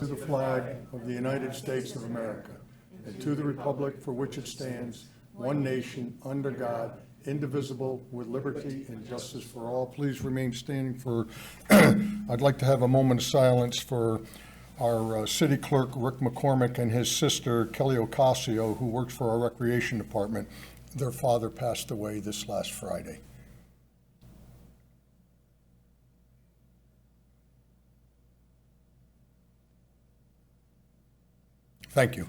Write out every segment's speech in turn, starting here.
To the flag of the United States of America, and to the republic for which it stands, one nation, under God, indivisible, with liberty and justice for all. Please remain standing for, I'd like to have a moment of silence for our city clerk, Rick McCormick, and his sister, Kelly Ocasio, who works for our recreation department. Their father passed away this last Friday. Thank you.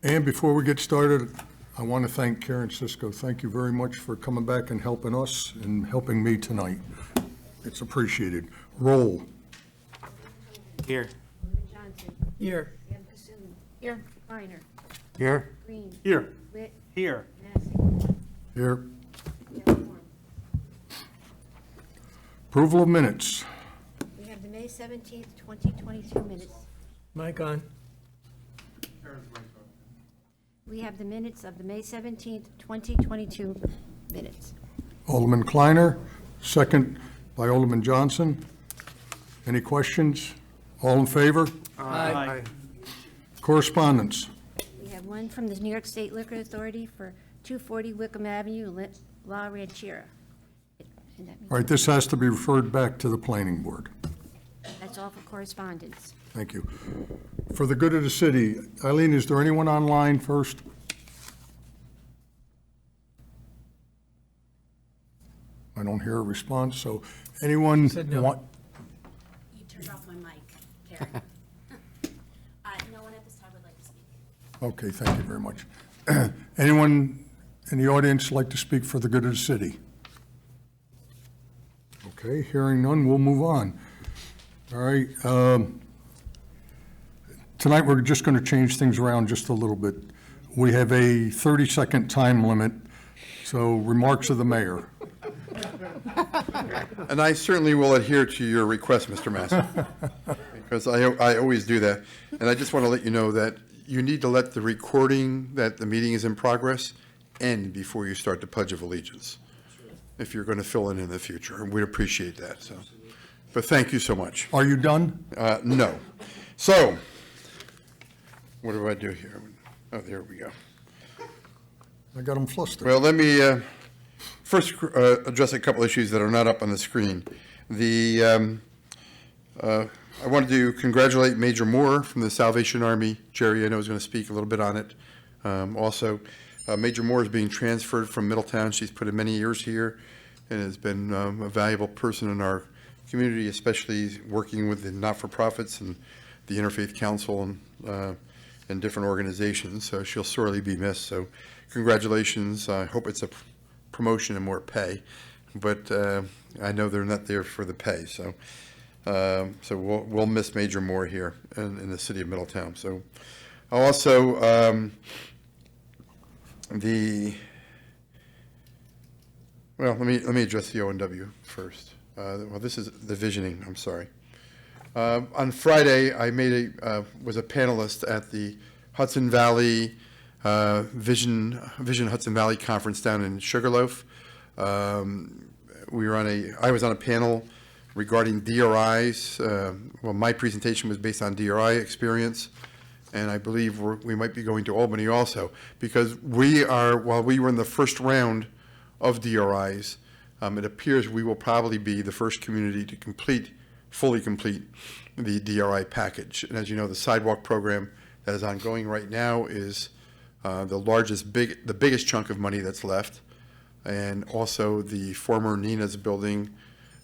And before we get started, I want to thank Karen Cisco. Thank you very much for coming back and helping us and helping me tonight. It's appreciated. Roll. Here. Johnson. Here. Bassoon. Here. Reiner. Here. Green. Here. Witt. Here. Massey. Here. Delphorn. Approval of minutes. We have the May 17th, 2022 minutes. Mic on. We have the minutes of the May 17th, 2022 minutes. Alderman Kleiner, second by Alderman Johnson. Any questions? All in favor? Aye. Correspondence. We have one from the New York State Liquor Authority for 240 Wickham Avenue, La Ranchera. And that means- All right, this has to be referred back to the planning board. That's all for correspondence. Thank you. For the good of the city, Eileen, is there anyone online first? I don't hear a response, so anyone Said no. want? You turned off my mic, Karen. No one at this time would like to speak. Okay, thank you very much. Anyone in the audience like to speak for the good of the city? Okay, hearing none, we'll move on. All right. Tonight, we're just going to change things around just a little bit. We have a 30-second time limit, so remarks of the mayor. And I certainly will adhere to your request, Mr. Massey, because I always do that. And I just want to let you know that you need to let the recording that the meeting is in progress end before you start the Pledge of Allegiance, if you're going to fill in the future, and we'd appreciate that. So, but thank you so much. Are you done? No. So, what do I do here? Oh, there we go. I got them flustered. Well, let me first address a couple issues that are not up on the screen. I wanted to congratulate Major Moore from the Salvation Army. Jerry, I know, is going to speak a little bit on it. Also, Major Moore is being transferred from Middletown. She's put in many years here and has been a valuable person in our community, especially working with the not-for-profits and the Interfaith Council and different organizations. So she'll sorely be missed. So congratulations. I hope it's a promotion and more pay, but I know they're not there for the pay. So we'll miss Major Moore here in the city of Middletown. So also let me address the O&W first. Well, this is the visioning. I'm sorry. On Friday, I was a panelist at the Hudson Valley Vision Hudson Valley Conference down in Sugarloaf. I was on a panel regarding DRIs. My presentation was based on DRI experience, and I believe we might be going to Albany also, because while we were in the first round of DRIs, it appears we will probably be the first community to fully complete the DRI package. And as you know, the sidewalk program that is ongoing right now is the biggest chunk of money that's left. And also the former Nina's building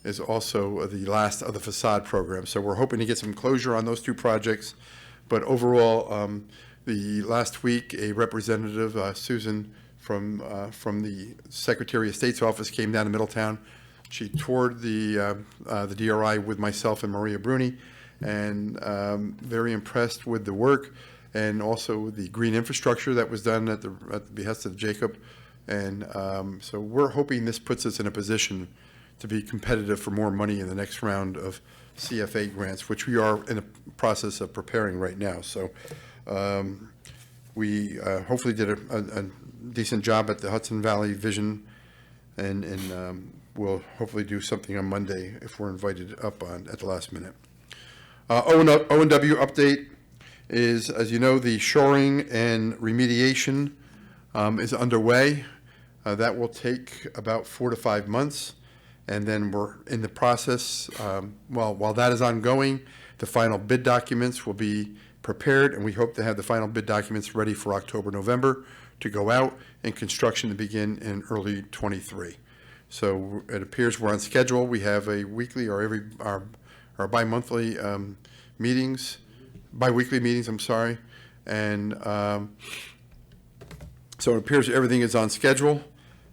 is also the last of the facade program. So we're hoping to get some closure on those two projects. But overall, the last week, a representative, Susan, from the Secretary of State's office came down to Middletown. She toured the DRI with myself and Maria Bruni, and very impressed with the work and also the green infrastructure that was done at the behest of Jacob. And so we're hoping this puts us in a position to be competitive for more money in the next round of CFA grants, which we are in the process of preparing right now. So we hopefully did a decent job at the Hudson Valley Vision, and we'll hopefully do something on Monday if we're invited up on at the last minute. O&W update is, as you know, the shoring and remediation is underway. That will take about 4 to 5 months, and then we're in the process. While that is ongoing, the final bid documents will be prepared, and we hope to have the final bid documents ready for October, November to go out, and construction to begin in early '23. So it appears we're on schedule. We have a weekly or our bi-monthly meetings, bi-weekly meetings, I'm sorry. And so it appears everything is on schedule.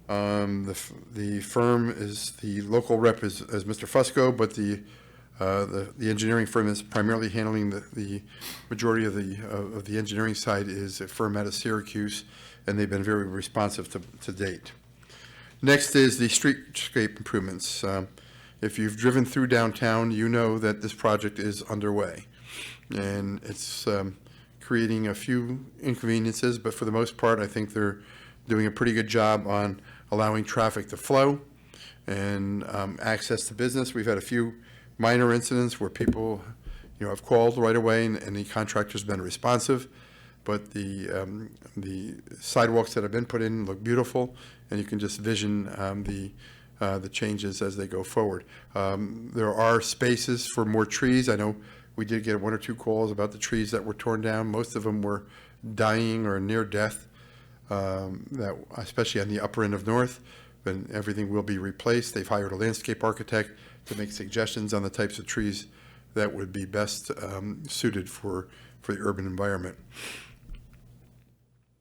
The firm is, the local rep is Mr. Fusco, but the engineering firm is primarily handling the majority of the engineering side is a firm out of Syracuse, and they've been very responsive to date. Next is the streetscape improvements. If you've driven through downtown, you know that this project is underway, and it's creating a few inconveniences, but for the most part, I think they're doing a pretty good job on allowing traffic to flow and access to business. We've had a few minor incidents where people, have called right away, and the contractor's been responsive. But the sidewalks that have been put in look beautiful, and you can just vision the changes as they go forward. There are spaces for more trees. I know we did get 1 or 2 calls about the trees that were torn down. Most of them were dying or near death, that especially on the upper end of North. But everything will be replaced. They've hired a landscape architect to make suggestions on the types of trees that would be best suited for the urban environment.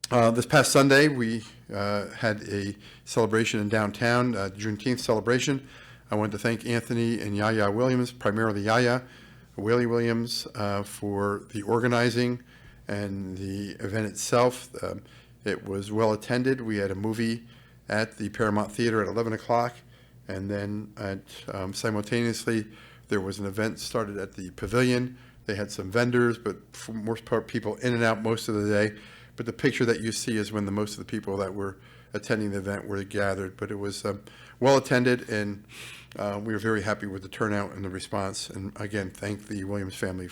This past Sunday, we had a celebration in downtown, Juneteenth celebration. I want to thank Anthony and Yaya Williams, primarily Yaya Williams, for the organizing and the event itself. It was well attended. We had a movie at the Paramount Theater at 11 o'clock, and then simultaneously there was an event started at the Pavilion. They had some vendors, but for the most part, people in and out most of the day. But the picture that you see is when most of the people that were attending the event were gathered. But it was well attended, and we were very happy with the turnout and the response. And again, thank the Williams family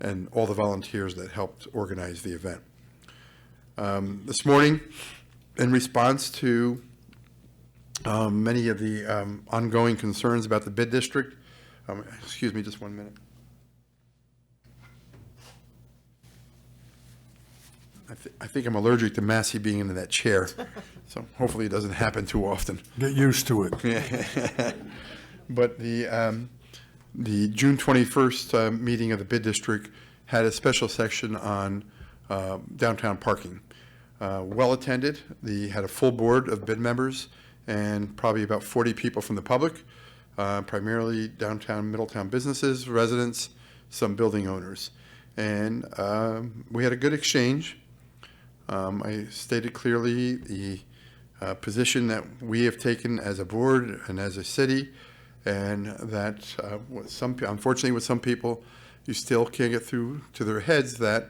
and all the volunteers that helped organize the event. This morning, in response to many of the ongoing concerns about the bid district, excuse me just 1 minute. I think I'm allergic to Massey being in that chair, so hopefully it doesn't happen too often. Get used to it. But the June 21st meeting of the bid district had a special section on downtown parking. Well attended. They had a full board of bid members and probably about 40 people from the public, primarily downtown Middletown businesses, residents, some building owners. And we had a good exchange. I stated clearly the position that we have taken as a board and as a city, and that unfortunately with some people, you still can't get through to their heads that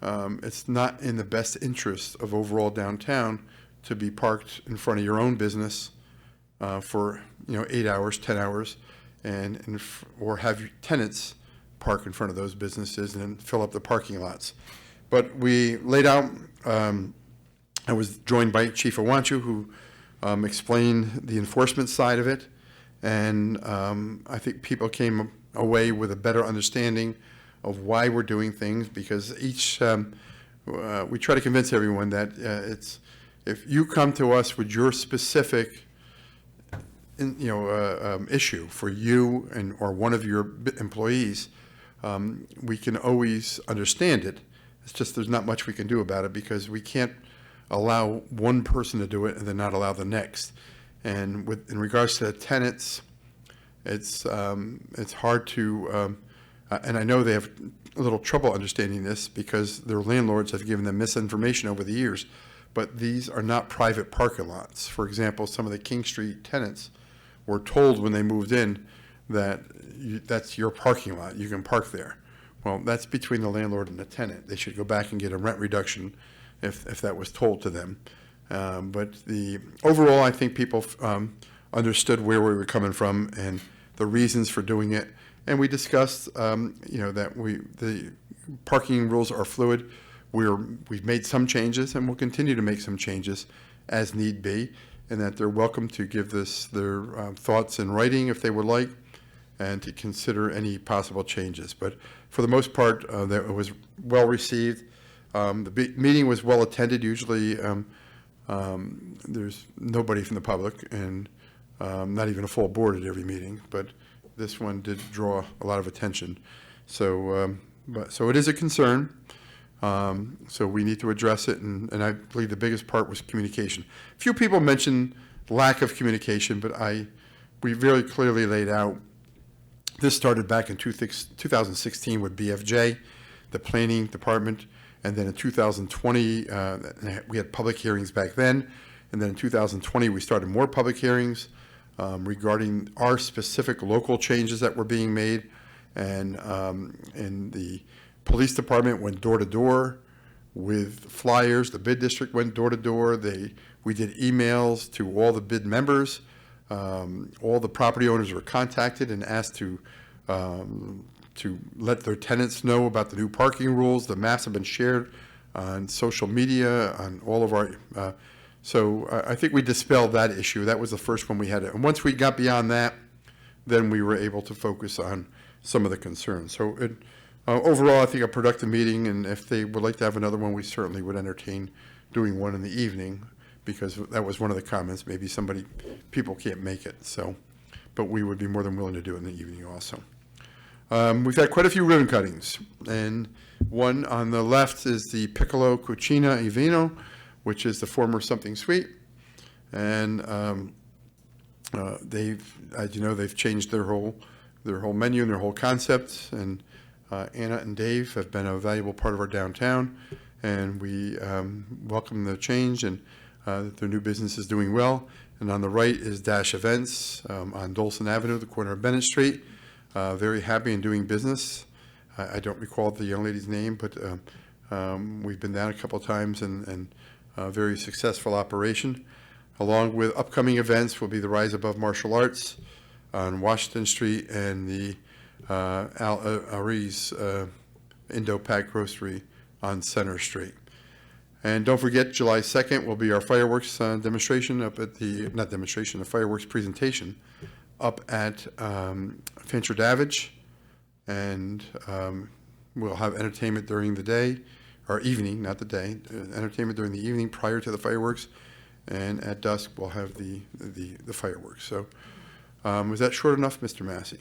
it's not in the best interest of overall downtown to be parked in front of your own business for 8 hours, 10 hours, or have your tenants park in front of those businesses and then fill up the parking lots. But we laid out, I was joined by Chief Awanchu, who explained the enforcement side of it, and I think people came away with a better understanding of why we're doing things, because we try to convince everyone that if you come to us with your specific issue for you or one of your employees, we can always understand it. It's just there's not much we can do about it, because we can't allow one person to do it and then not allow the next. And in regards to the tenants, it's hard to, and I know they have a little trouble understanding this because their landlords have given them misinformation over the years, but these are not private parking lots. For example, some of the King Street tenants were told when they moved in that that's your parking lot, you can park there. Well, that's between the landlord and the tenant. They should go back and get a rent reduction if that was told to them. But overall, I think people understood where we were coming from and the reasons for doing it. And we discussed, that the parking rules are fluid. We've made some changes and we'll continue to make some changes as need be, and that they're welcome to give their thoughts in writing if they would like, and to consider any possible changes. But for the most part, that it was well received. The meeting was well attended. Usually there's nobody from the public, and not even a full board at every meeting, but this one did draw a lot of attention. So it is a concern. So we need to address it, and I believe the biggest part was communication. Few people mentioned lack of communication, but we very clearly laid out. This started back in 2016 with BFJ, the planning department, and then in 2020, we had public hearings back then, and then in 2020, we started more public hearings regarding our specific local changes that were being made, and the police department went door to door with flyers. The bid district went door to door. We did emails to all the bid members. All the property owners were contacted and asked to let their tenants know about the new parking rules. The maps have been shared on social media, on all of our. So I think we dispelled that issue. That was the first one we had. And once we got beyond that, then we were able to focus on some of the concerns. So overall, I think a productive meeting, and if they would like to have another one, we certainly would entertain doing one in the evening, because that was one of the comments. Maybe people can't make it, so, but we would be more than willing to do it in the evening also. We've had quite a few ribbon cuttings, and one on the left is the Piccolo Cucina e Vino, which is the former Something Sweet, and they've changed their whole menu and their whole concept, and Anna and Dave have been a valuable part of our downtown, and we welcome the change, and their new business is doing well. And on the right is Dash Events on Dolson Avenue, the corner of Bennett Street. Very happy and doing business. I don't recall the young lady's name, but we've been down a couple of times, and very successful operation. Along with upcoming events will be the Rise Above Martial Arts on Washington Street, and the Al Ariz Indo-Pac Grocery on Center Street. And don't forget, July 2nd will be our fireworks demonstration up at the fireworks presentation up at Fancher Davidge. And we'll have entertainment during the day, or evening, not the day, entertainment during the evening prior to the fireworks. And at dusk, we'll have the fireworks. So was that short enough, Mr. Massey?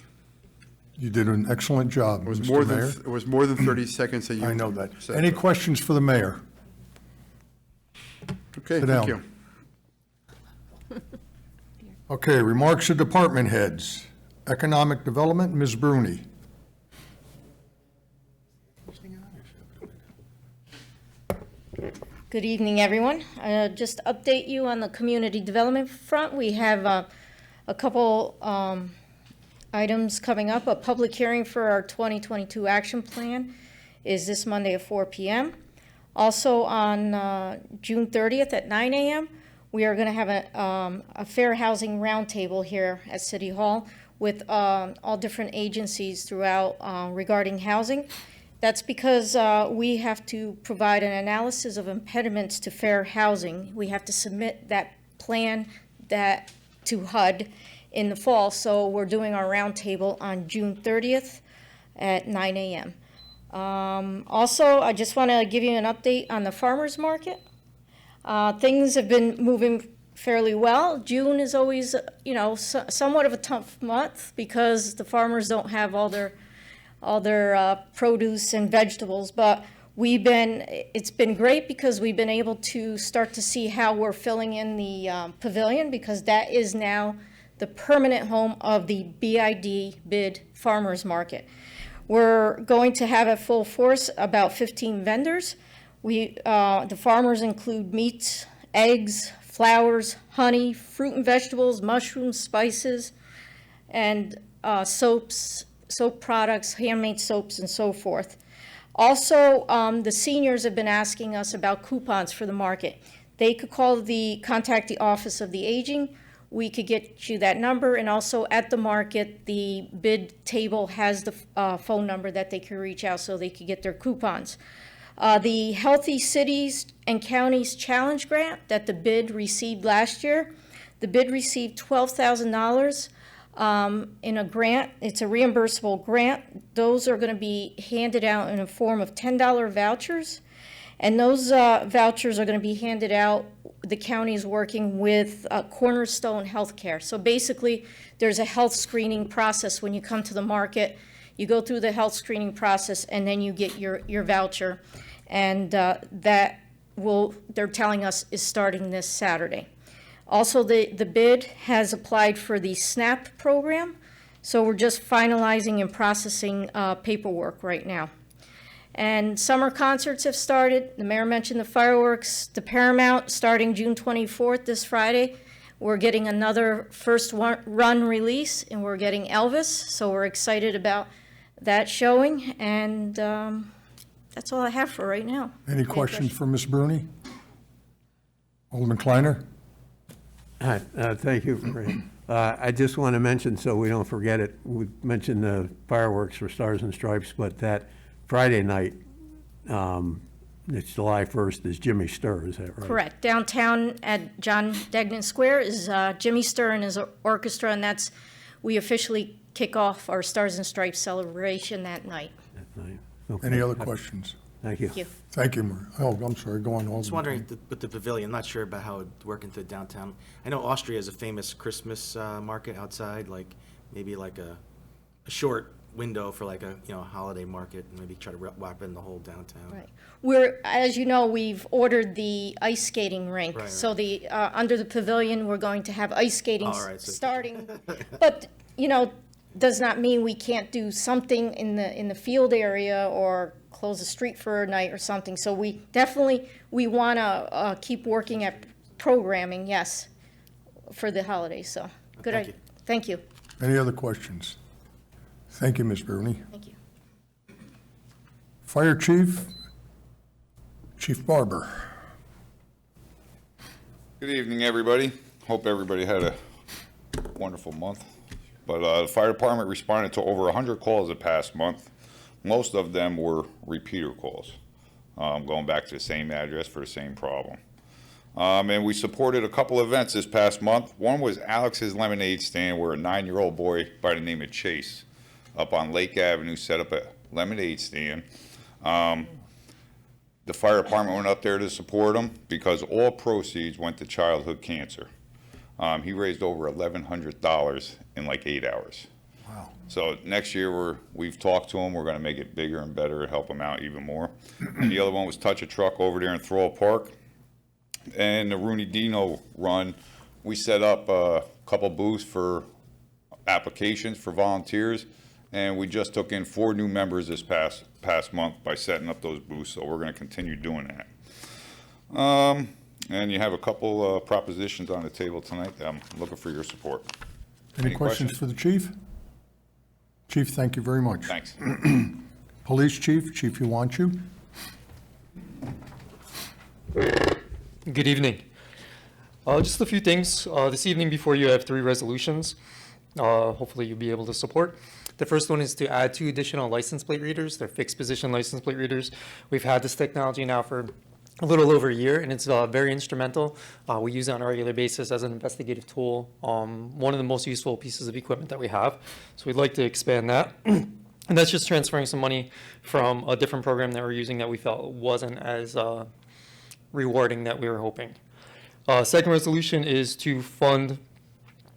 You did an excellent job, Mr. Mayor. It was more than 30 seconds that you I know that. said. Any questions for the mayor? Okay, Sit thank down. you. Okay, remarks of department heads. Economic Development, Ms. Bruni. Good evening, everyone. Just to update you on the community development front, we have a couple items coming up. A public hearing for our 2022 action plan is this Monday at 4 p.m. Also on June 30th at 9 a.m., we are going to have a fair housing roundtable here at City Hall with all different agencies throughout regarding housing. That's because we have to provide an analysis of impediments to fair housing. We have to submit that plan to HUD in the fall, so we're doing our roundtable on June 30th at 9 a.m. Also, I just want to give you an update on the farmers market. Things have been moving fairly well. June is always, somewhat of a tough month because the farmers don't have all their produce and vegetables, but it's been great because we've been able to start to see how we're filling in the pavilion, because that is now the permanent home of the bid farmers market. We're going to have at full force about 15 vendors. The farmers include meats, eggs, flowers, honey, fruit and vegetables, mushrooms, spices, and soaps, soap products, handmade soaps, and so forth. Also, the seniors have been asking us about coupons for the market. They could contact the Office of the Aging. we could get you that number. And also at the market, the bid table has the phone number that they can reach out so they could get their coupons. The Healthy Cities and Counties Challenge Grant that the bid received last year, the bid received $12,000 in a grant. It's a reimbursable grant. Those are going to be handed out in a form of $10 vouchers. And those vouchers are going to be handed out. The county is working with Cornerstone Healthcare. So basically, there's a health screening process when you come to the market. You go through the health screening process, and then you get your voucher. And they're telling us, is starting this Saturday. Also, the bid has applied for the SNAP program. So we're just finalizing and processing paperwork right now. And summer concerts have started. The mayor mentioned the fireworks. The Paramount starting June 24th, this Friday. We're getting another first run release, and we're getting Elvis. So we're excited about that showing. And that's all I have for right now. Any questions for Ms. Bruni? Alderman Kleiner? Hi, thank you. I just want to mention, so we don't forget it, we mentioned the fireworks for Stars and Stripes, but that Friday night, it's July 1st, is Jimmy Stir, is that right? Correct. Downtown at John Degnan Square is Jimmy Stir and his orchestra, and we officially kick off our Stars and Stripes celebration that night. That night. Okay. Any other questions? Thank you. Thank you. Thank you, Maria. Oh, I'm sorry, go on, Alderman. Just wondering with the pavilion, I'm not sure about how it would work into downtown. I know Austria has a famous Christmas market outside, like maybe like a short window for like a holiday market, and maybe try to wrap in the whole downtown. Right. As you know, we've ordered the ice skating rink. Right. So the under the pavilion, we're going to have ice skating All right, so- starting. But does not mean we can't do something in the field area or close the street for a night or something. So we want to keep working at programming, yes, for the holidays. So good. Thank you. Thank you. Any other questions? Thank you, Ms. Bruni. Thank you. Fire Chief, Chief Barber. Good evening, everybody. Hope everybody had a wonderful month. But the fire department responded to over 100 calls the past month. Most of them were repeater calls, going back to the same address for the same problem. And we supported a couple events this past month. One was Alex's Lemonade Stand, where a 9-year-old boy by the name of Chase up on Lake Avenue set up a lemonade stand. The fire department went up there to support him because all proceeds went to childhood cancer. He raised over $1,100 in like 8 hours. Wow. So next year we've talked to him. We're going to make it bigger and better and help him out even more. And the other one was Touch a Truck over there in Thrall Park. And the Rooney Dino run, we set up a couple booths for applications for volunteers, and we just took in 4 new members this past month by setting up those booths. So we're going to continue doing that. And you have a couple propositions on the table tonight that I'm looking for your support. Any questions for the chief? Chief, thank you very much. Thanks. Police Chief, Chief Yuanchu. Good evening. Just a few things. This evening before you have 3 resolutions. Hopefully you'll be able to support. The first one is to add 2 additional license plate readers. They're fixed position license plate readers. We've had this technology now for a little over a year, and it's very instrumental. We use it on a regular basis as an investigative tool. One of the most useful pieces of equipment that we have. So we'd like to expand that. And that's just transferring some money from a different program that we're using that we felt wasn't as rewarding that we were hoping. Second resolution is to fund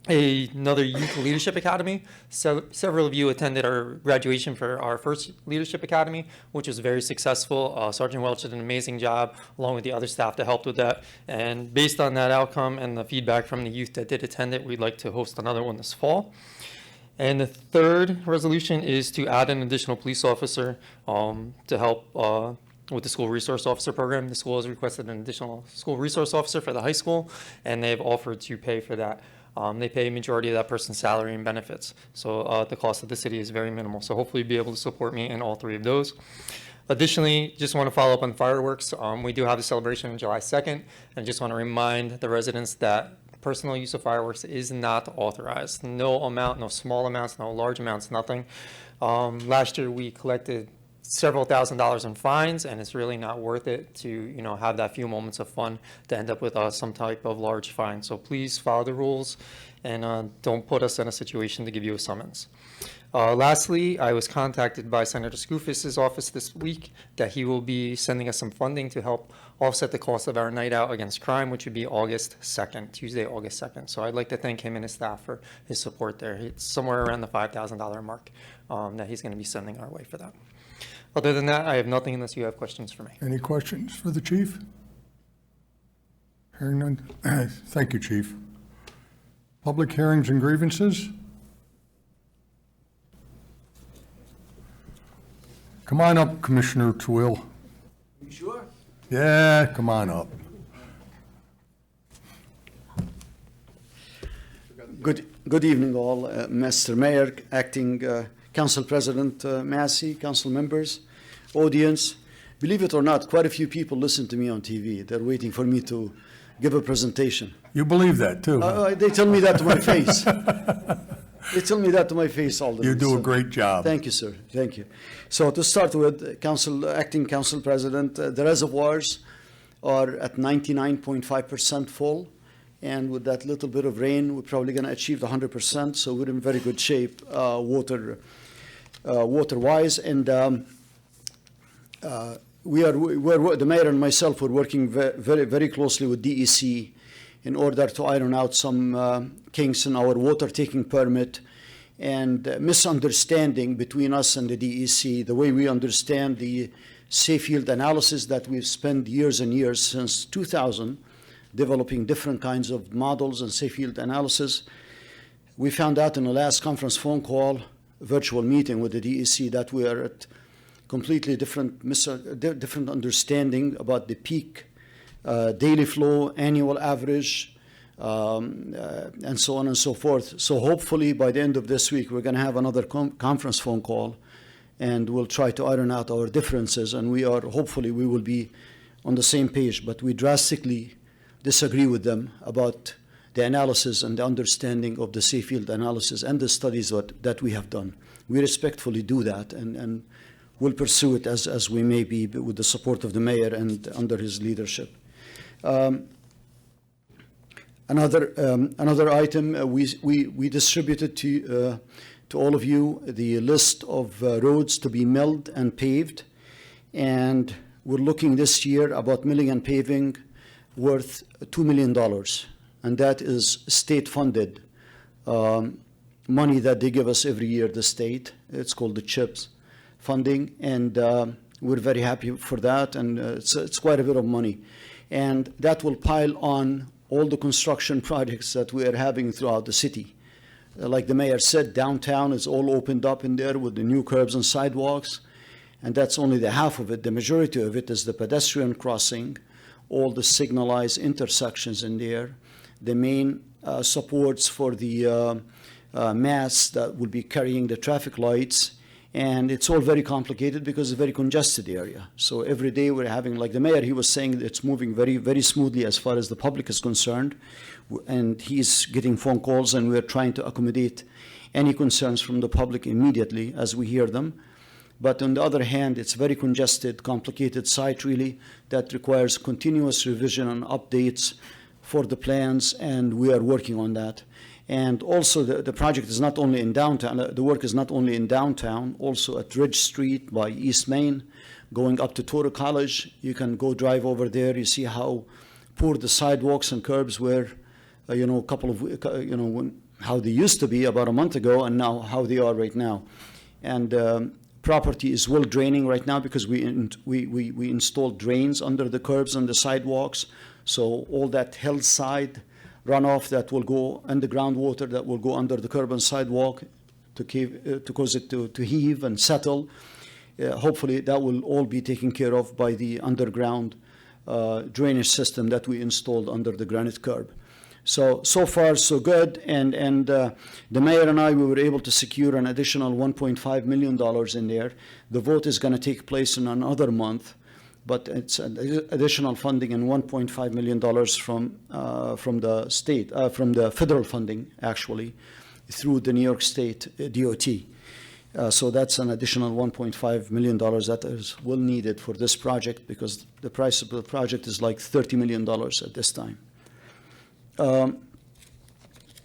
another youth leadership academy. So several of you attended our graduation for our first leadership academy, which was very successful. Sergeant Welch did an amazing job along with the other staff that helped with that. And based on that outcome and the feedback from the youth that did attend it, we'd like to host another one this fall. And the third resolution is to add an additional police officer to help with the school resource officer program. The school has requested an additional school resource officer for the high school, and they've offered to pay for that. They pay a majority of that person's salary and benefits. So the cost of the city is very minimal. So hopefully you'll be able to support me in all 3 of those. Additionally, just want to follow up on fireworks. We do have a celebration on July 2nd. And I just want to remind the residents that personal use of fireworks is not authorized. No amount, no small amounts, no large amounts, nothing. Last year, we collected several $1,000s in fines, and it's really not worth it to, have that few moments of fun to end up with some type of large fine. So please follow the rules and don't put us in a situation to give you a summons. Lastly, I was contacted by Senator Skoufis's office this week that he will be sending us some funding to help offset the cost of our night out against crime, which would be August 2nd, Tuesday, August 2nd. So I'd like to thank him and his staff for his support there. It's somewhere around the $5,000 mark that he's going to be sending our way for that. Other than that, I have nothing unless you have questions for me. Any questions for the chief? Hearing none. Thank you, chief. Public hearings and grievances? Come on up, Commissioner Twill. You sure? Yeah, come on up. Good evening, all. Mr. Mayor, Acting Council President Massey, council members, audience. Believe it or not, quite a few people listen to me on TV. They're waiting for me to give a presentation. You believe that, too? They tell me that to my face. They tell me that to my face all the time. You do a great job. Thank you, sir. Thank you. So to start with, Acting Council President, the reservoirs are at 99.5% full. And with that little bit of rain, we're probably going to achieve the 100%. So we're in very good shape water-wise. And the mayor and myself were working very, very closely with DEC in order to iron out some kinks in our water taking permit and misunderstanding between us and the DEC, the way we understand the safe yield analysis that we've spent years and years since 2000, developing different kinds of models and safe yield analysis. We found out in the last conference phone call, virtual meeting with the DEC, that we are at completely different understanding about the peak daily flow, annual average, and so on and so forth. So hopefully by the end of this week, we're going to have another conference phone call, and we'll try to iron out our differences. And hopefully we will be on the same page, but we drastically disagree with them about the analysis and the understanding of the safe yield analysis and the studies that we have done. We respectfully do that, and we'll pursue it as we may be with the support of the mayor and under his leadership. Another item, we distributed to all of you the list of roads to be milled and paved, and we're looking this year about milling and paving worth $2 million, and that is state-funded money that they give us every year, the state. It's called the CHIPS funding, and we're very happy for that, and it's quite a bit of money. And that will pile on all the construction projects that we are having throughout the city. Like the mayor said, downtown is all opened up in there with the new curbs and sidewalks, and that's only the half of it. The majority of it is the pedestrian crossing, all the signalized intersections in there, the main supports for the masts that will be carrying the traffic lights, and it's all very complicated because it's a very congested area. So every day we're having, like the mayor, he was saying that it's moving very, very smoothly as far as the public is concerned, and he's getting phone calls, and we're trying to accommodate any concerns from the public immediately as we hear them. But on the other hand, it's very congested, complicated site really that requires continuous revision and updates for the plans, and we are working on that. And also the project is not only in downtown, the work is not only in downtown, also at Ridge Street by East Main, going up to Toro College. You can go drive over there, you see how poor the sidewalks and curbs were, how they used to be about a month ago, and now how they are right now. And property is well draining right now because we installed drains under the curbs and the sidewalks. So all that hillside runoff that will go underground water that will go under the curb and sidewalk to cause it to heave and settle. Hopefully that will all be taken care of by the underground drainage system that we installed under the granite curb. So far so good, and the mayor and we were able to secure an additional $1.5 million in there. The vote is going to take place in another month, but it's an additional funding and $1.5 million from the state, from the federal funding, actually, through the New York State DOT. So that's an additional $1.5 million that is well needed for this project, because the price of the project is like $30 million at this time.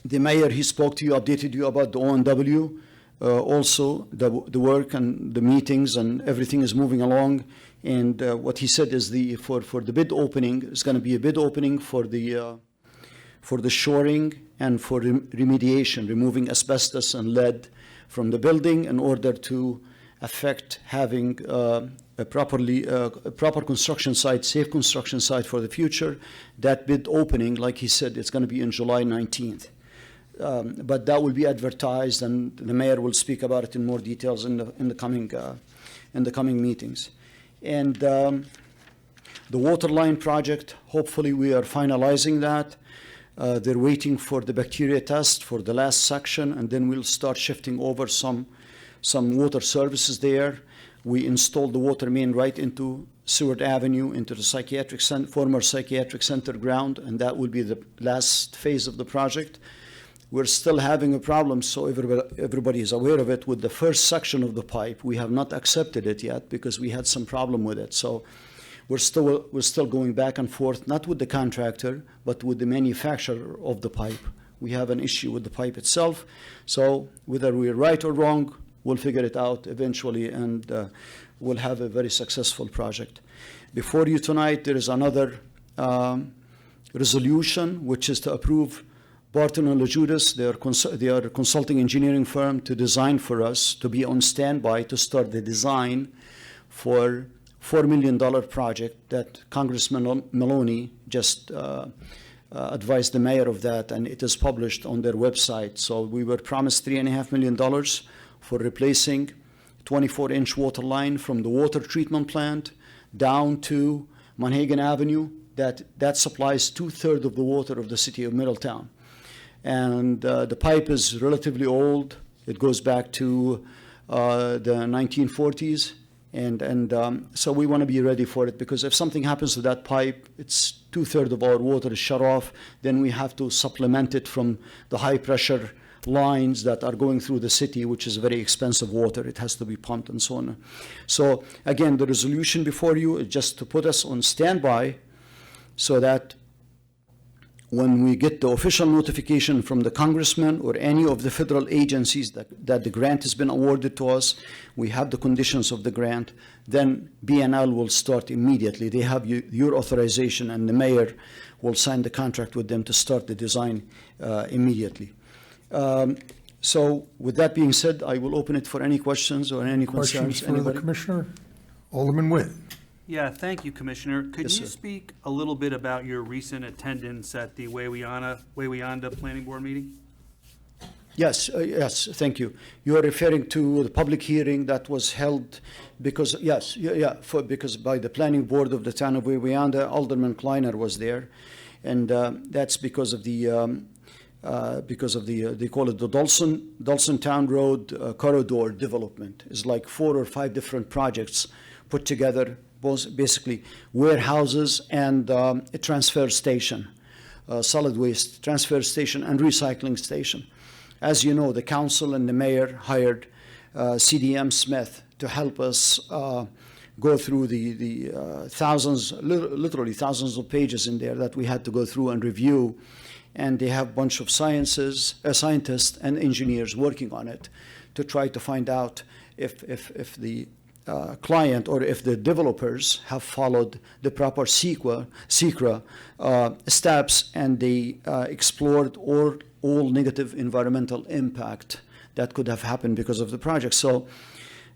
The mayor, he spoke to you, updated you about the ONW. Also, the work and the meetings and everything is moving along. And what he said is for the bid opening, it's going to be a bid opening for the shoring and for remediation, removing asbestos and lead from the building in order to affect having a proper construction site, safe construction site for the future. That bid opening, like he said, it's going to be on July 19th. But that will be advertised, and the mayor will speak about it in more details in the coming meetings. And the water line project, hopefully we are finalizing that. They're waiting for the bacteria test for the last section, and then we'll start shifting over some water services there. We installed the water main right into Seward Avenue, into the former psychiatric center ground, and that will be the last phase of the project. We're still having a problem, so everybody is aware of it, with the first section of the pipe. We have not accepted it yet because we had some problem with it. So we're still going back and forth, not with the contractor, but with the manufacturer of the pipe. We have an issue with the pipe itself. So whether we're right or wrong, we'll figure it out eventually, and we'll have a very successful project. Before you tonight, there is another resolution, which is to approve Barton & LaJudas. They are a consulting engineering firm to design for us, to be on standby to start the design for $4 million project that Congressman Maloney just advised the mayor of that, and it is published on their website. So we were promised $3.5 million for replacing 24-inch water line from the water treatment plant down to Monhegan Avenue. That supplies 2/3 of the water of the city of Middletown. And the pipe is relatively old. It goes back to the 1940s. And so we want to be ready for it, because if something happens to that pipe, it's 2/3 of our water is shut off. Then we have to supplement it from the high pressure lines that are going through the city, which is very expensive water. It has to be pumped and so on. So again, the resolution before you is just to put us on standby, so that when we get the official notification from the congressman or any of the federal agencies that the grant has been awarded to us, we have the conditions of the grant, then BNL will start immediately. They have your authorization, and the mayor will sign the contract with them to start the design immediately. So with that being said, I will open it for any questions or any Questions concerns. for the Anybody? commissioner? Alderman Witt. Yeah, thank you, Commissioner. Could Yes, you sir. speak a little bit about your recent attendance at the Wawayanda Planning Board meeting? Yes, yes, thank you. You are referring to the public hearing that was held because, yes, because by the planning board of the town of Wawayanda, Alderman Kleiner was there. And that's because of the, they call it the Dawson Town Road corridor development. It's like 4 or 5 different projects put together, both basically warehouses and a transfer station, solid waste transfer station and recycling station. As you know, the council and the mayor hired CDM Smith to help us go through the thousands, literally thousands of pages in there that we had to go through and review. And they have a bunch of scientists and engineers working on it to try to find out if the client or if the developers have followed the proper SECRA steps, and they explored all negative environmental impact that could have happened because of the project. So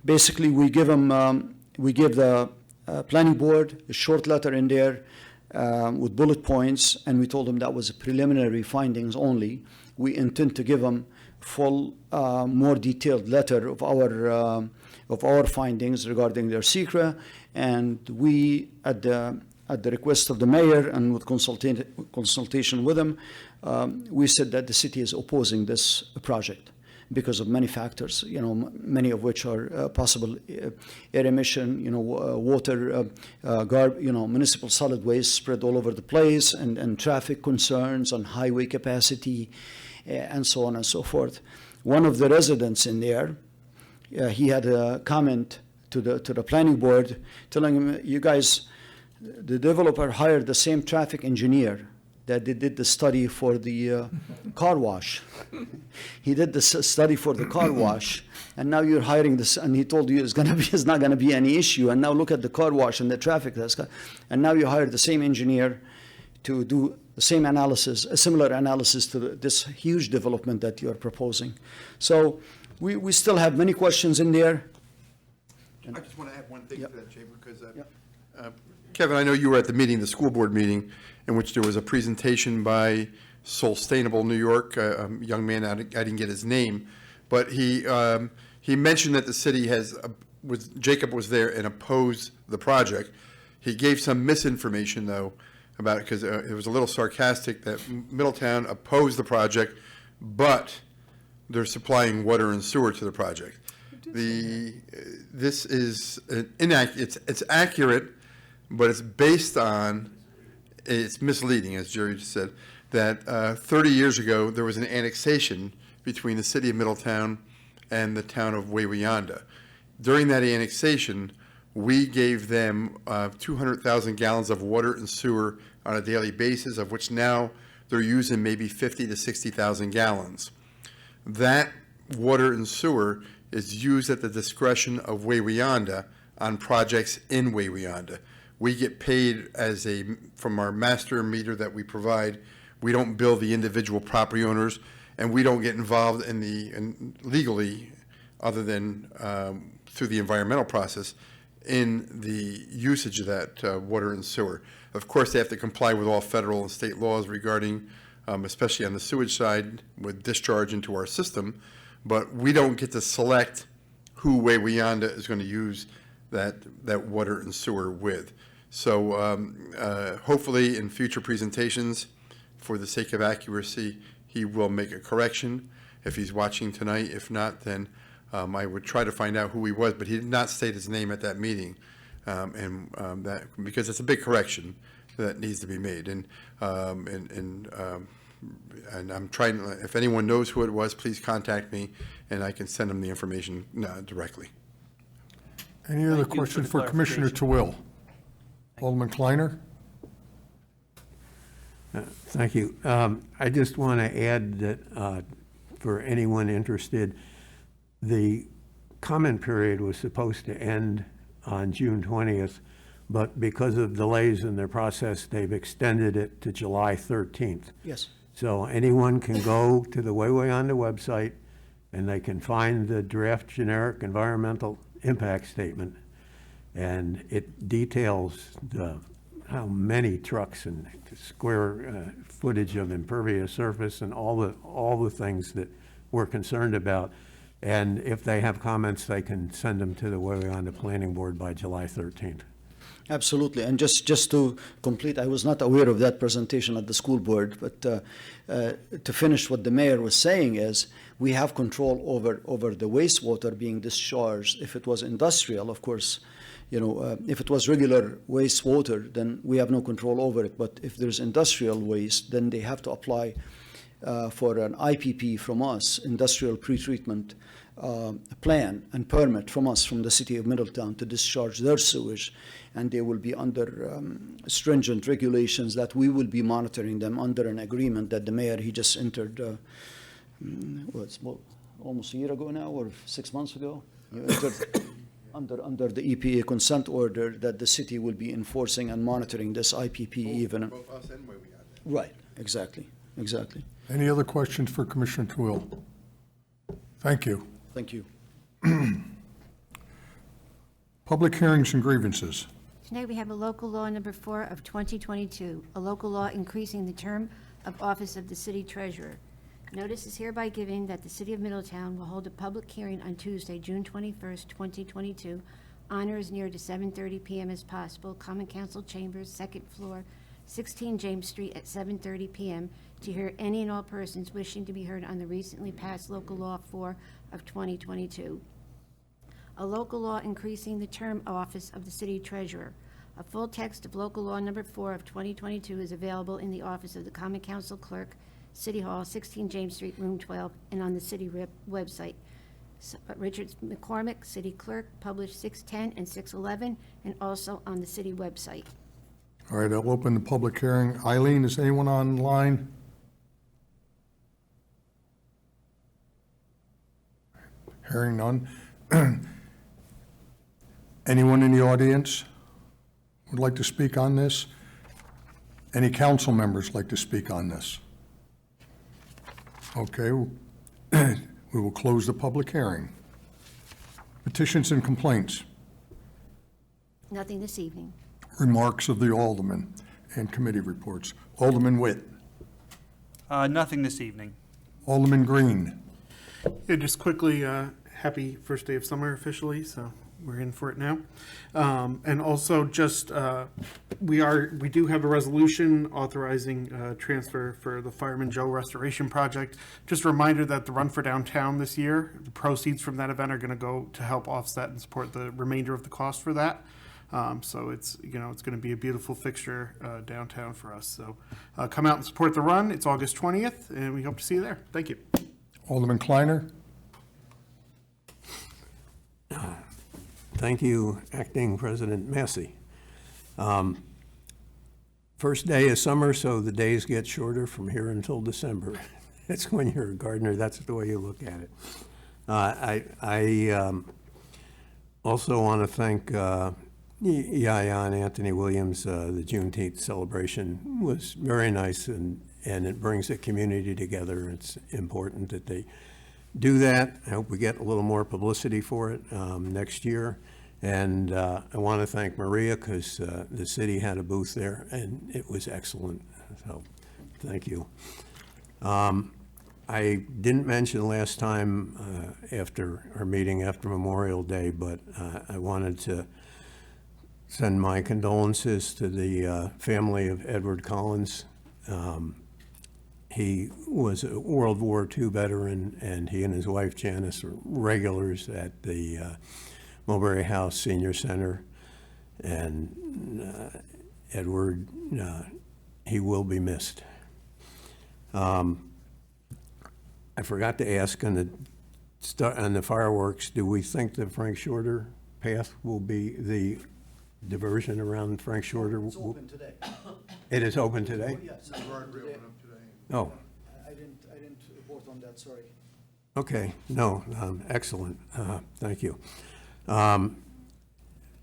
basically, we give the planning board a short letter in there with bullet points, and we told them that was preliminary findings only. We intend to give them full, more detailed letter of our findings regarding their SECRA, and we, at the request of the mayor and with consultation with them, we said that the city is opposing this project because of many factors, many of which are possible air emission, water, municipal solid waste spread all over the place, and traffic concerns on highway capacity, and so on and so forth. One of the residents in there, he had a comment to the planning board telling him, you guys, the developer hired the same traffic engineer that they did the study for the car wash. He did the study for the car wash, and now you're hiring this, and he told you it's not gonna be any issue, and now look at the car wash and the traffic and now you hired the same engineer to do the same analysis, a similar analysis to this huge development that you're proposing. So we still have many questions in there. I just want to add one thing Yep. to that, Jay, because, Yep. Kevin, I know you were at the meeting, the school board meeting, in which there was a presentation by Sustainable New York, a young man, I didn't get his name, but he mentioned that the city Jacob was there and opposed the project. He gave some misinformation, though, about it, because it was a little sarcastic that Middletown opposed the project, but they're supplying water and sewer to the project. This is it's accurate, but it's based on, it's misleading, as Jerry just said, that 30 years ago, there was an annexation between the city of Middletown and the town of Wawayanda. During that annexation, we gave them 200,000 gallons of water and sewer on a daily basis, of which now they're using maybe 50 to 60,000 gallons. That water and sewer is used at the discretion of Wawayanda on projects in Wawayanda. We get paid from our master meter that we provide. We don't bill the individual property owners, and we don't get involved legally, other than through the environmental process, in the usage of that water and sewer. Of course, they have to comply with all federal and state laws regarding, especially on the sewage side, with discharge into our system, but we don't get to select who Wawayanda is going to use that water and sewer with. So hopefully in future presentations, for the sake of accuracy, he will make a correction if he's watching tonight. If not, then I would try to find out who he was, but he did not state his name at that meeting, that because it's a big correction that needs to be made. And I'm trying. If anyone knows who it was, please contact me, and I can send them the information directly. Any other Thank you for question the for Commissioner clarification. Twill? Alderman Kleiner? Thank you. I just want to add that for anyone interested, the comment period was supposed to end on June 20th, but because of delays in their process, they've extended it to July 13th. Yes. So anyone can go to the Wawayanda website, and they can find the draft generic environmental impact statement, and it details how many trucks and square footage of impervious surface and all the things that we're concerned about. And if they have comments, they can send them to the Wawayanda Planning Board by July 13th. Absolutely. And just to complete, I was not aware of that presentation at the school board, but to finish what the mayor was saying is we have control over the wastewater being discharged. If it was industrial, of course, if it was regular wastewater, then we have no control over it. But if there's industrial waste, then they have to apply for an IPP from us, industrial pretreatment plan and permit from us, from the city of Middletown, to discharge their sewage. And they will be under stringent regulations that we will be monitoring them under an agreement that the mayor, he just entered, almost a year ago now, or 6 months ago? You entered under the EPA consent order that the city will be enforcing and monitoring this IPP even. Both us and Wawayanda. Right, exactly. Any other questions for Commissioner Twill? Thank you. Thank you. Public hearings and grievances. Tonight, we have a local law number 4 of 2022, a local law increasing the term of office of the city treasurer. Notice is hereby given that the city of Middletown will hold a public hearing on Tuesday, June 21st, 2022, on or as near to 7:30 p.m. as possible, Common Council Chambers, second floor, 16 James Street at 7:30 PM to hear any and all persons wishing to be heard on the recently passed Local Law 4 of 2022. A local law increasing the term of office of the city treasurer. A full text of Local Law Number 4 of 2022 is available in the office of the Common Council Clerk, City Hall, 16 James Street, Room 12, and on the city website. Richard McCormick, City Clerk, published 6/10 and 6/11, and also on the city website. All right, I'll open the public hearing. Eileen, is anyone online? Hearing none. Anyone in the audience would like to speak on this? Any council members like to speak on this? Okay, we will close the public hearing. Petitions and complaints, Nothing this evening. remarks of the alderman, and committee reports. Alderman Witt, Nothing this evening. Alderman Green, Yeah, just quickly, happy first day of summer officially, so we're in for it now. And also just, we do have a resolution authorizing transfer for the Fireman Joe Restoration Project. Just a reminder that the Run for Downtown this year, the proceeds from that event are gonna go to help offset and support the remainder of the cost for that. So it's, it's gonna be a beautiful fixture downtown for us. So come out and support the run. It's August 20th, and we hope to see you there. Thank you. Alderman Kleiner, Thank you, Acting President Massey. First day of summer, so the days get shorter from here until December. It's when you're a gardener, that's the way you look at it. I also want to thank Yaya and Anthony Williams. The Juneteenth celebration was very nice, and it brings the community together. It's important that they do that. I hope we get a little more publicity for it next year. And I want to thank Maria, because the city had a booth there, and it was excellent. So, thank you. I didn't mention last time after our meeting after Memorial Day, but I wanted to send my condolences to the family of Edward Collins. He was a World War II veteran, and he and his wife Janice were regulars at the Mulberry House Senior Center. And Edward, he will be missed. I forgot to ask on the fireworks, do we think the Frank Shorter path will be the diversion around Frank Shorter? It's open today. It is open today? Yes. Oh, I didn't report on that, sorry. okay. No, excellent. Thank you. I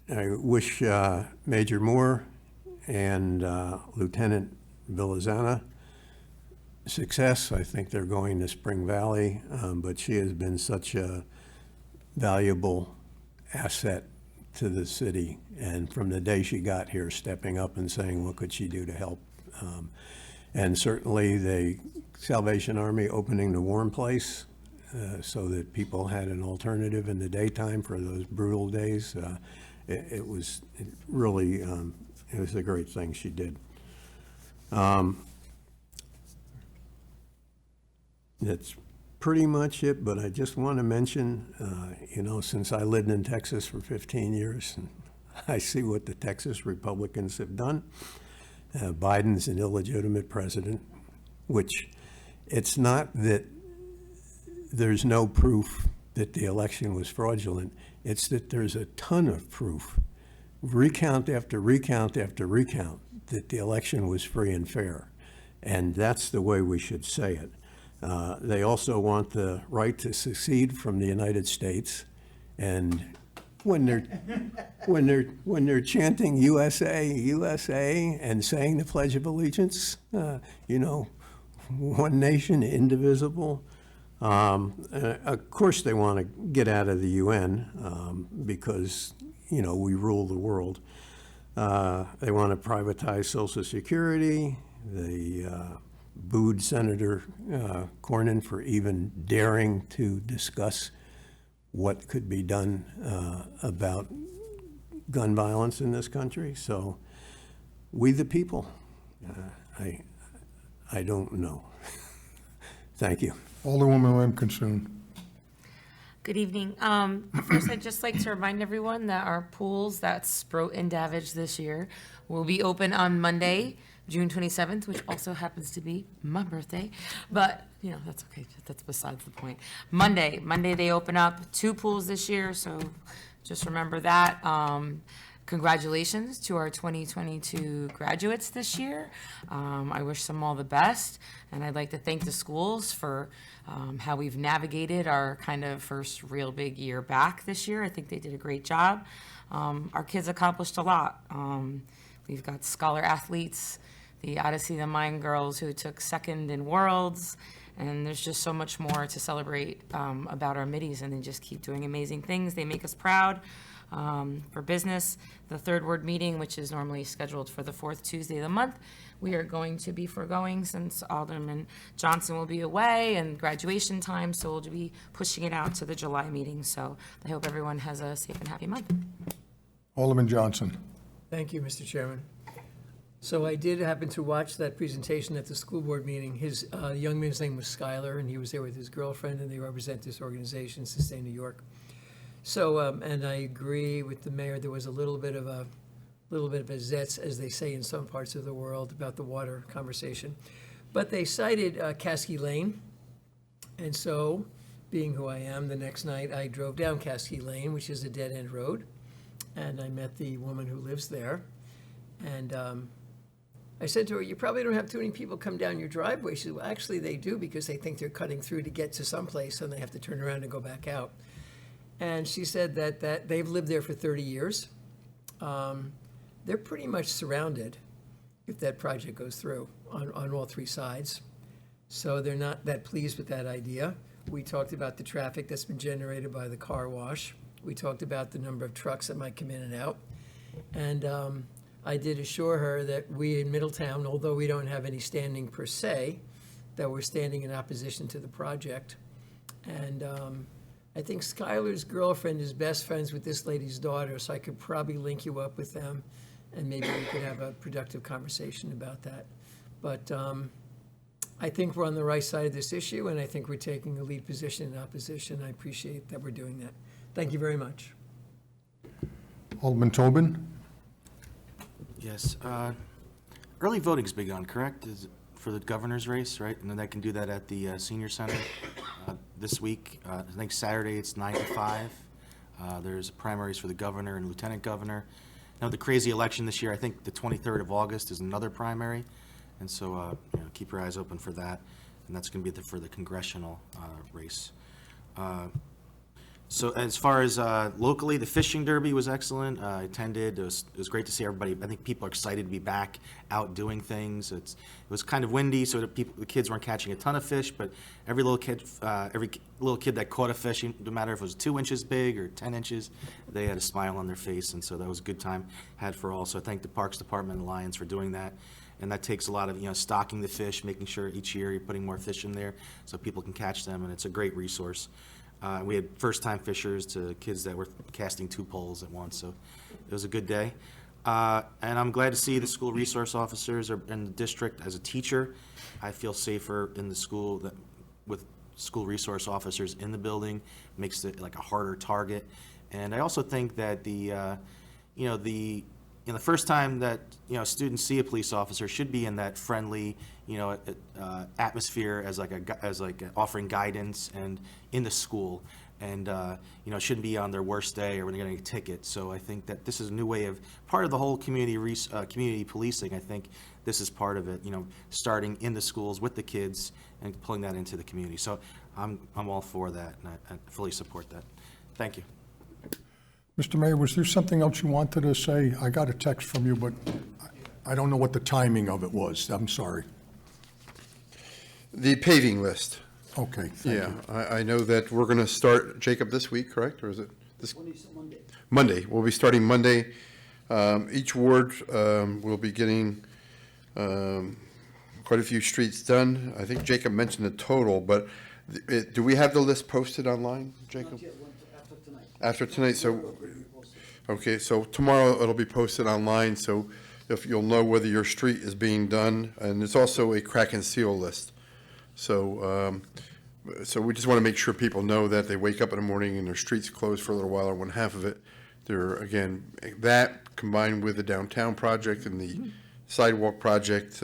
wish Major Moore and Lieutenant Villazana success. I think they're going to Spring Valley, but she has been such a valuable asset to the city, and from the day she got here, stepping up and saying what could she do to help. And certainly the Salvation Army opening the Warm Place so that people had an alternative in the daytime for those brutal days. It was a great thing she did. That's pretty much it, but I just want to mention, since I lived in Texas for 15 years, and I see what the Texas Republicans have done. Biden's an illegitimate president, which it's not that there's no proof that the election was fraudulent. It's that there's a ton of proof, recount after recount after recount, that the election was free and fair. And that's the way we should say it. They also want the right to secede from the United States, and when they're chanting USA, USA, and saying the Pledge of Allegiance, one nation, indivisible. Of course, they want to get out of the UN because we rule the world. They want to privatize Social Security. They booed Senator Cornyn for even daring to discuss what could be done about gun violence in this country. So we the people I don't know. Thank you. Alderwoman Lim Consoon. Good evening. First, I'd just like to remind everyone that our pools that Sproat and Davidge this year will be open on Monday, June 27th, which also happens to be my birthday. But, you know, that's okay. That's besides the point. Monday they open up 2 pools this year, so just remember that. Congratulations to our 2022 graduates this year. I wish them all the best, and I'd like to thank the schools for how we've navigated our kind of first real big year back this year. I think they did a great job. Our kids accomplished a lot. We've got scholar athletes, the Odyssey of the Mind girls who took second in Worlds, and there's just so much more to celebrate about our middies, and they just keep doing amazing things. They make us proud. For business, the third ward meeting, which is normally scheduled for the 4th Tuesday of the month, we are going to be foregoing since Alderman Johnson will be away and graduation time, so we'll be pushing it out to the July meeting. So I hope everyone has a safe and happy month. Alderman Johnson. Thank you, Mr. Chairman. So I did happen to watch that presentation at the school board meeting. His young man's name was Skylar, and he was there with his girlfriend, and they represent this organization, Sustain New York. So, and I agree with the mayor, there was a little bit of a zets, as they say in some parts of the world, about the water conversation. But they cited Caskey Lane, and so, being who I am, the next night I drove down Caskey Lane, which is a dead-end road, and I met the woman who lives there, and I said to her, you probably don't have too many people come down your driveway. She said, well, actually they do, because they think they're cutting through to get to someplace, and they have to turn around and go back out. And she said that they've lived there for 30 years. They're pretty much surrounded if that project goes through on all 3 sides. So they're not that pleased with that idea. We talked about the traffic that's been generated by the car wash. We talked about the number of trucks that might come in and out. And I did assure her that we in Middletown, although we don't have any standing per se, that we're standing in opposition to the project. And I think Skylar's girlfriend is best friends with this lady's daughter, so I could probably link you up with them, and maybe we could have a productive conversation about that. But I think we're on the right side of this issue, and I think we're taking a lead position in opposition. I appreciate that we're doing that. Thank you very much. Alderman Tobin. Yes. Early voting's begun, correct? Is it for the governor's race, right? And then I can do that at the senior center this week. I think Saturday it's 9 to 5. There's primaries for the governor and lieutenant governor. Now the crazy election this year, I think the 23rd of August is another primary. And so keep your eyes open for that. And that's going to be for the congressional race. So as far as locally, the fishing derby was excellent. I attended. It was great to see everybody. I think people are excited to be back out doing things. It was kind of windy, so the kids weren't catching a ton of fish. But every little kid that caught a fish, no matter if it was 2 inches big or 10 inches, they had a smile on their face, and so that was a good time had for all. So I thank the Parks Department and Lions for doing that. And that takes a lot of stocking the fish, making sure each year you're putting more fish in there so people can catch them, and it's a great resource. We had first-time fishers to kids that were casting 2 poles at once, so it was a good day. And I'm glad to see the school resource officers are in the district. As a teacher, I feel safer in the school with school resource officers in the building, makes it like a harder target. And I also think that the first time that students see a police officer should be in that friendly atmosphere as offering guidance and in the school, and shouldn't be on their worst day or when they're getting a ticket. So I think that this is a new way of part of the whole community policing. I think this is part of it. Starting in the schools with the kids and pulling that into the community. So I'm all for that, and I fully support that. Thank you. Mr. Mayor, was there something else you wanted to say? I got a text from you, but I don't know what the timing of it was. I'm sorry. The paving list. Okay, thank you. I know that we're going to start, Jacob, this week, correct? Or is it this? Monday. We'll be starting Monday. Each ward will be getting quite a few streets done. I think Jacob mentioned the total, but do we have the list posted online, Jacob? Not yet, after tonight. After tonight, so, okay, so tomorrow it'll be posted online, so if you'll know whether your street is being done, and it's also a crack and seal list. So, so we just want to make sure people know that they wake up in the morning and their street's closed for a little while, or one half of it. They're, again, that combined with the downtown project and the sidewalk project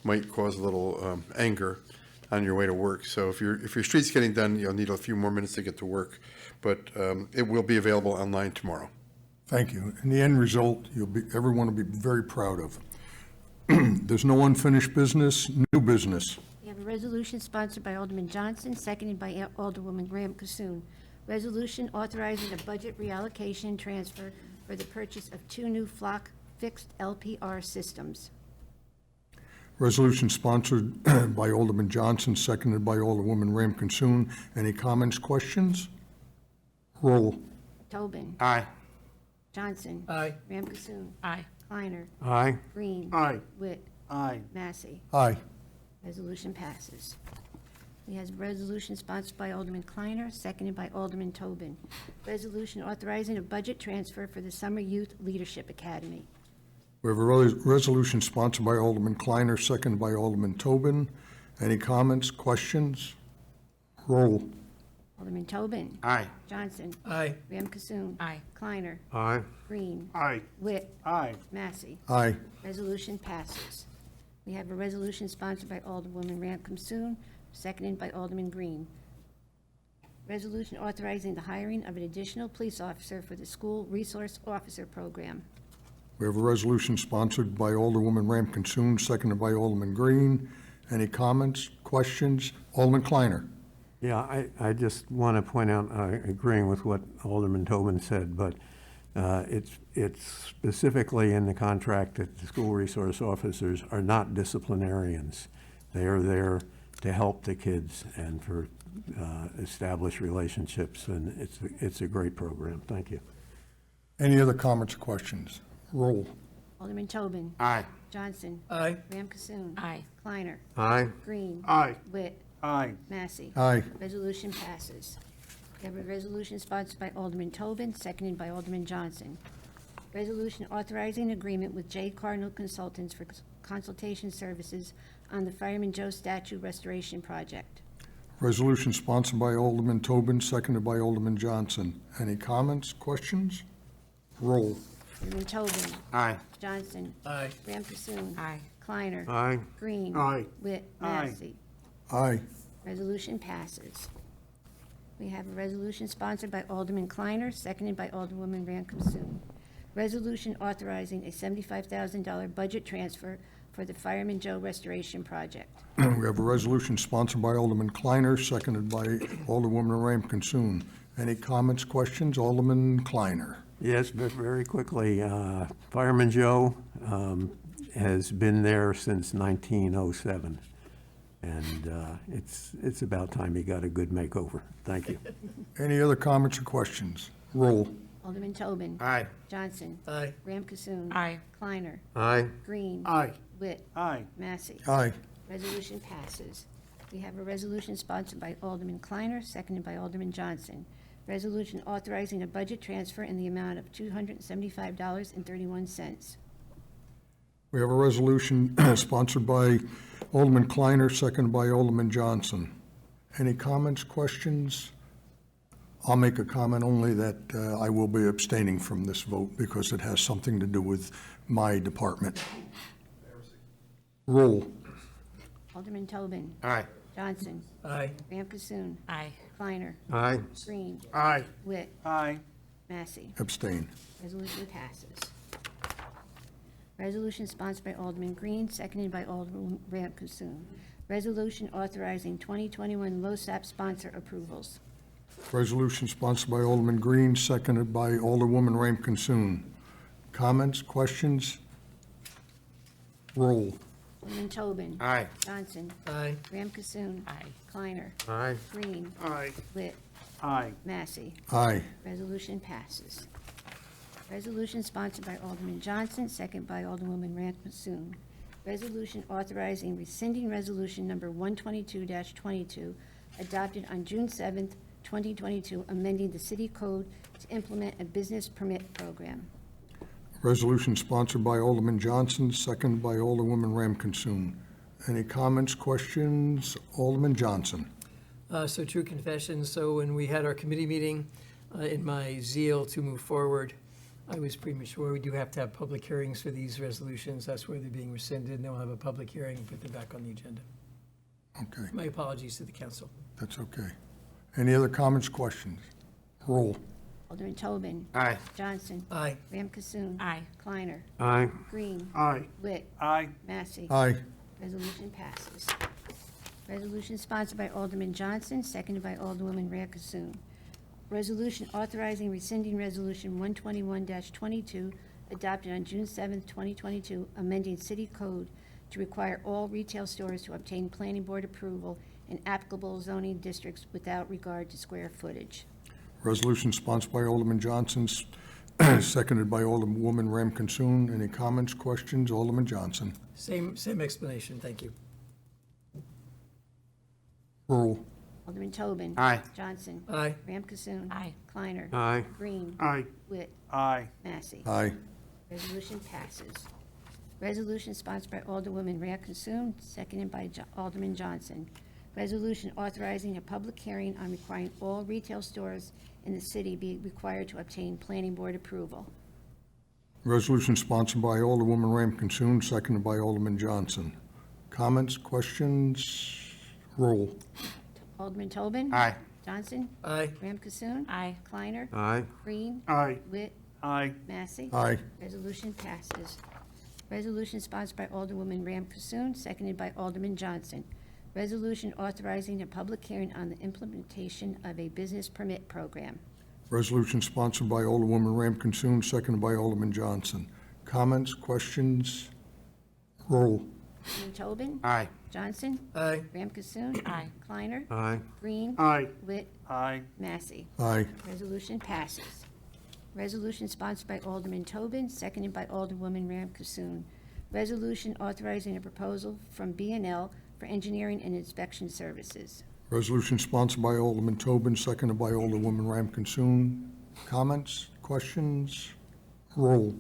might cause a little anger on your way to work. So if your street's getting done, you'll need a few more minutes to get to work, but it will be available online tomorrow. Thank you. In the end result, everyone will be very proud of. There's no unfinished business, new business. We have a resolution sponsored by Alderman Johnson, seconded by Alderwoman Graham Cassoon. Resolution authorizing a budget reallocation transfer for the purchase of 2 new flock fixed LPR systems. Resolution sponsored by Alderman Johnson, seconded by Alderwoman Ram Kinsoon. Any comments, questions? Roll. Tobin. Aye. Johnson. Aye. Ram Cassoon. Aye. Kleiner. Aye. Green. Aye. Witt. Aye. Massey. Aye. Resolution passes. We have a resolution sponsored by Alderman Kleiner, seconded by Alderman Tobin. Resolution authorizing a budget transfer for the Summer Youth Leadership Academy. We have a resolution sponsored by Alderman Kleiner, seconded by Alderman Tobin. Any comments, questions? Roll. Alderman Tobin. Aye. Johnson. Aye. Ram Cassoon. Aye. Kleiner. Aye. Green. Aye. Witt. Aye. Massey. Aye. Resolution passes. We have a resolution sponsored by Alderwoman Ram Kinsoon, seconded by Alderman Green. Resolution authorizing the hiring of an additional police officer for the School Resource Officer Program. We have a resolution sponsored by Alderwoman Ram Kinsoon, seconded by Alderman Green. Any comments, questions? Alderman Kleiner. Yeah, I just want to point out, agreeing with what Alderman Tobin said, but it's specifically in the contract that the school resource officers are not disciplinarians. They are there to help the kids and for establish relationships, and it's a great program. Thank you. Any other comments or questions? Roll. Alderman Tobin. Aye. Johnson. Aye. Ram Cassoon. Aye. Kleiner. Aye. Green. Aye. Witt. Aye. Massey. Aye. Resolution passes. We have a resolution sponsored by Alderman Tobin, seconded by Alderman Johnson. Resolution authorizing agreement with J. Cardinal Consultants for consultation services on the Fireman Joe Statue Restoration Project. Resolution sponsored by Alderman Tobin, seconded by Alderman Johnson. Any comments, questions? Roll. Alderman Tobin. Aye. Johnson. Aye. Ram Cassoon. Aye. Kleiner. Aye. Green. Aye. Witt. Aye. Massey. Aye. Resolution passes. We have a resolution sponsored by Alderman Kleiner, seconded by Alderwoman Ram Kinsoon. Resolution authorizing a $75,000 budget transfer for the Fireman Joe Restoration Project. We have a resolution sponsored by Alderman Kleiner, seconded by Alderwoman Ram Kinsoon. Any comments, questions? Alderman Kleiner. Yes, but very quickly, Fireman Joe has been there since 1907, and it's about time he got a good makeover. Thank you. Any other comments or questions? Roll. Alderman Tobin. Aye. Johnson. Aye. Ram Cassoon. Aye. Kleiner. Aye. Green. Aye. Witt. Aye. Massey. Aye. Resolution passes. We have a resolution sponsored by Alderman Kleiner, seconded by Alderman Johnson. Resolution authorizing a budget transfer in the amount of $275.31. We have a resolution sponsored by Alderman Kleiner, seconded by Alderman Johnson. Any comments, questions? I'll make a comment only that I will be abstaining from this vote because it has something to do with my department. Roll. Alderman Tobin. Aye. Johnson. Aye. Ram Cassoon. Aye. Kleiner. Aye. Green. Aye. Witt. Aye. Massey. Abstain. Resolution passes. Resolution sponsored by Alderman Green, seconded by Alderman Ram Cassoon. Resolution authorizing 2021 LoSAP sponsor approvals. Resolution sponsored by Alderman Green, seconded by Alderwoman Ram Kinsoon. Comments, questions? Roll. Alderman Tobin. Aye. Johnson. Aye. Ram Cassoon. Aye. Kleiner. Aye. Green. Aye. Witt. Aye. Massey. Aye. Resolution passes. Resolution sponsored by Alderman Johnson, second by Alderwoman Ram Cassoon. Resolution authorizing rescinding resolution number 122-22, adopted on June 7th, 2022, amending the city code to implement a business permit program. Resolution sponsored by Alderman Johnson, seconded by Alderwoman Ram Kinsoon. Any comments, questions? Alderman Johnson. So true confession, so when we had our committee meeting, in my zeal to move forward, I was premature. We do have to have public hearings for these resolutions. That's where they're being rescinded, and then we'll have a public hearing and put them back on the agenda. Okay, My apologies to the council. that's okay. Any other comments, questions? Roll. Alderman Tobin. Aye. Johnson. Aye. Ram Kasoon. Aye. Kleiner. Aye. Green. Aye. Witt. Aye. Massey. Aye. Resolution passes. Resolution sponsored by Alderman Johnson, seconded by Alderwoman Rhea Kassoon. Resolution authorizing rescinding Resolution 121-22, adopted on June 7th, 2022, amending city code to require all retail stores to obtain planning board approval in applicable zoning districts without regard to square footage. Resolution sponsored by Alderman Johnson, seconded by Alderwoman Ram Kinsoon. Any comments, questions? Alderman Johnson. Same explanation, thank you. Roll. Alderman Tobin. Aye. Johnson. Aye. Ram Kasoon. Aye. Kleiner. Aye. Green. Aye. Witt. Aye. Massey. Aye. Resolution passes. Resolution sponsored by Alderwoman Rhea Kassoon, seconded by Alderman Johnson. Resolution authorizing a public hearing on requiring all retail stores in the city be required to obtain planning board approval. Resolution sponsored by Alderwoman Ram Kinsoon, seconded by Alderman Johnson. Comments, questions? Roll. Alderman Tobin. Aye. Johnson. Aye. Ram Kasoon. Aye. Kleiner. Aye. Green. Aye. Witt. Aye. Massey. Aye. Resolution passes. Resolution sponsored by Alderwoman Ram Kasoon, seconded by Alderman Johnson. Resolution authorizing a public hearing on the implementation of a business permit program. Resolution sponsored by Alderwoman Ram Kinsoon, seconded by Alderman Johnson. Comments, questions? Roll. Alderman Tobin. Aye. Johnson. Aye. Ram Kasoon. Aye. Kleiner. Aye. Green. Aye. Witt. Aye. Massey. Aye. Resolution passes. Resolution sponsored by Alderman Tobin, seconded by Alderwoman Ram Kasoon. Resolution authorizing a proposal from B&L for engineering and inspection services. Resolution sponsored by Alderman Tobin, seconded by Alderwoman Ram Kinsoon. Comments, questions? Roll.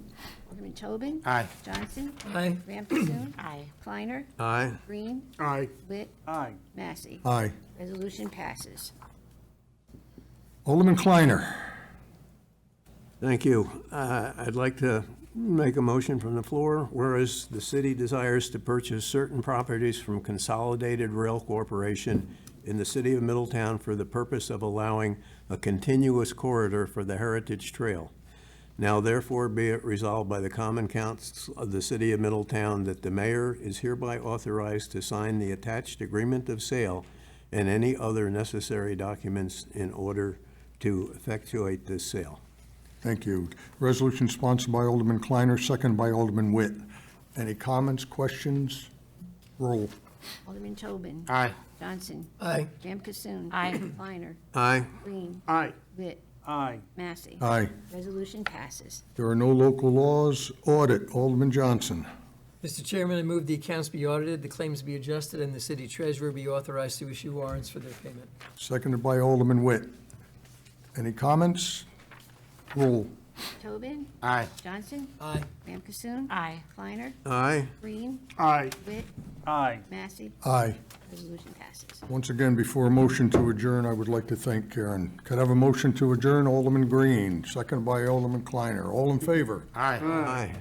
Alderman Tobin. Aye. Johnson. Aye. Ram Kasoon. Aye. Kleiner. Aye. Green. Aye. Witt. Aye. Massey. Aye. Resolution passes. Alderman Kleiner. Thank you. I'd like to make a motion from the floor, whereas the city desires to purchase certain properties from Consolidated Rail Corporation in the city of Middletown for the purpose of allowing a continuous corridor for the Heritage Trail. Now therefore be it resolved by the Common Council of the city of Middletown that the mayor is hereby authorized to sign the attached agreement of sale and any other necessary documents in order to effectuate this sale. Thank you. Resolution sponsored by Alderman Kleiner, seconded by Alderman Witt. Any comments, questions? Roll. Alderman Tobin. Aye. Johnson. Aye. Ram Kasoon. Aye. Kleiner. Aye. Green. Aye. Witt. Aye. Massey. Aye. Resolution passes. There are no local laws. Audit. Alderman Johnson. Mr. Chairman, I move the accounts be audited, the claims be adjusted, and the city treasurer be authorized to issue warrants for their payment. Seconded by Alderman Witt. Any comments? Roll. Tobin. Aye. Johnson. Aye. Ram Kasoon. Aye. Kleiner. Aye. Green. Aye. Witt. Aye. Massey. Aye. Resolution passes. Once again, before a motion to adjourn, I would like to thank Karen. Could I have a motion to adjourn? Alderman Green, seconded by Alderman Kleiner. All in favor? Aye. Aye.